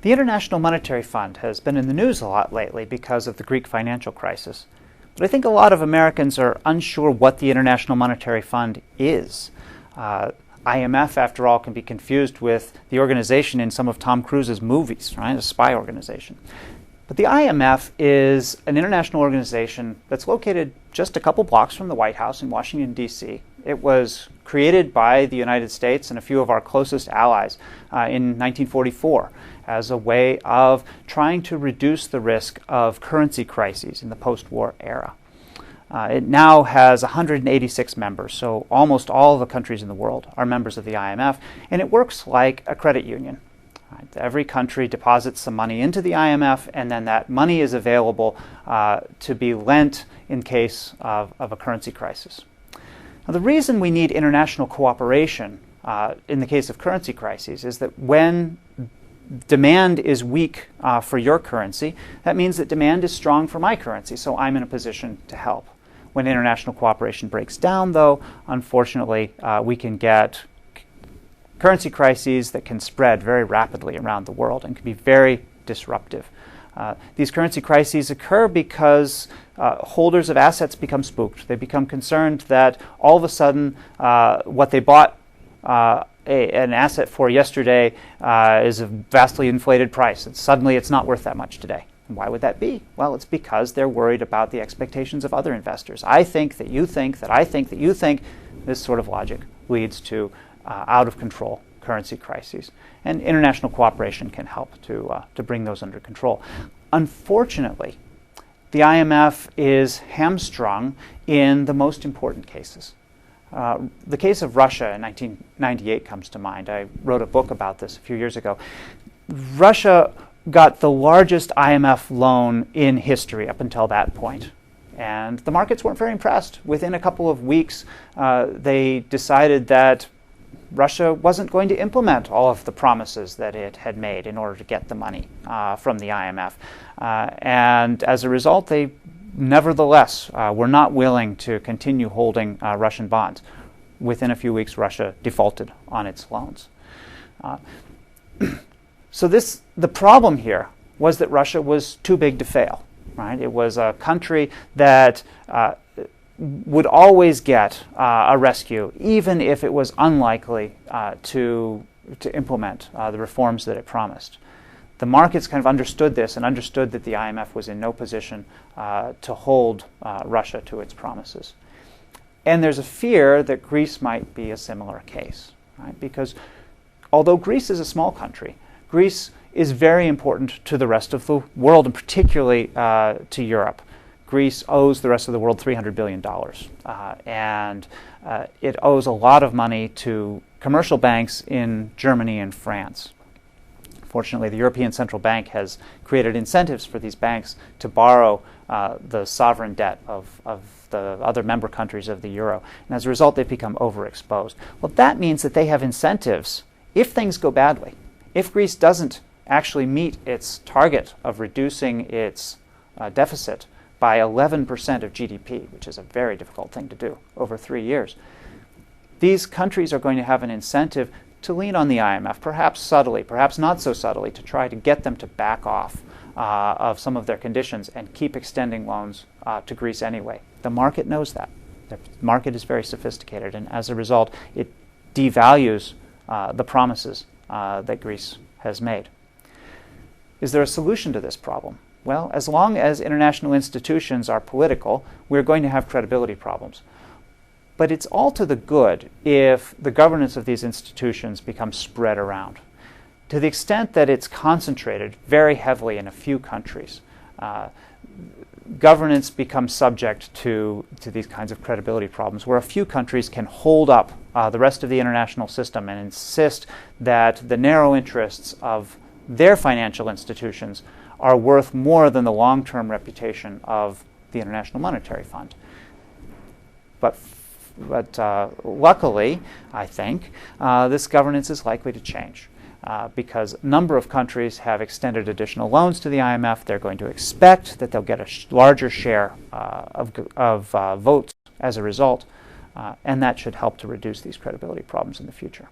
The International Monetary Fund has been in the news a lot lately because of the Greek financial crisis. But I think a lot of Americans are unsure what the International Monetary Fund is. IMF, after all, can be confused with the organization in some of Tom Cruise's movies, right? A spy organization. But the IMF is an international organization that's located just a couple blocks from the White House in Washington, D.C. It was created by the United States and a few of our closest allies in 1944 as a way of trying to reduce the risk of currency crises in the post-war era. It now has 186 members, so almost all the countries in the world are members of the IMF, and it works like a credit union. Every country deposits some money into the IMF, and then that money is available to be lent in case of a currency crisis. Now, the reason we need international cooperation in the case of currency crises is that when demand is weak for your currency, that means that demand is strong for my currency, so I'm in a position to help. When international cooperation breaks down, though, unfortunately, we can get currency crises that can spread very rapidly around the world and can be very disruptive. These currency crises occur because holders of assets become spooked. They become concerned that all of a sudden what they bought an asset for yesterday is a vastly inflated price, and suddenly it's not worth that much today. And why would that be? Well, it's because they're worried about the expectations of other investors. I think that you think that I think that you think. This sort of logic leads to out-of-control currency crises. And international cooperation can help to bring those under control. Unfortunately, the IMF is hamstrung in the most important cases. The case of Russia in 1998 comes to mind. I wrote a book about this a few years ago. Russia got the largest IMF loan in history up until that point. And the markets weren't very impressed. Within a couple of weeks, they decided that Russia wasn't going to implement all of the promises that it had made in order to get the money from the IMF. And as a result, they nevertheless were not willing to continue holding Russian bonds. Within a few weeks, Russia defaulted on its loans. So the problem here was that Russia was too big to fail. Right? It was a country that would always get a rescue, even if it was unlikely to implement the reforms that it promised. The markets kind of understood this and understood that the IMF was in no position to hold Russia to its promises. And there's a fear that Greece might be a similar case, right? Because although Greece is a small country, Greece is very important to the rest of the world, and particularly to Europe. Greece owes the rest of the world $300 billion. And it owes a lot of money to commercial banks in Germany and France. Fortunately, the European Central Bank has created incentives for these banks to borrow the sovereign debt of the other member countries of the euro. And as a result, they've become overexposed. Well, that means that they have incentives if things go badly. If Greece doesn't actually meet its target of reducing its deficit by 11% of GDP, which is a very difficult thing to do over 3 years, these countries are going to have an incentive to lean on the IMF, perhaps subtly, perhaps not so subtly, to try to get them to back off of some of their conditions and keep extending loans to Greece anyway. The market knows that. The market is very sophisticated, and as a result, it devalues the promises that Greece has made. Is there a solution to this problem? Well, as long as international institutions are political, we're going to have credibility problems. But it's all to the good if the governance of these institutions becomes spread around. To the extent that it's concentrated very heavily in a few countries, governance becomes subject to these kinds of credibility problems, where a few countries can hold up the rest of the international system and insist that the narrow interests of their financial institutions are worth more than the long-term reputation of the International Monetary Fund. But luckily, I think, this governance is likely to change. Because a number of countries have extended additional loans to the IMF. They're going to expect that they'll get a larger share of votes as a result, and that should help to reduce these credibility problems in the future.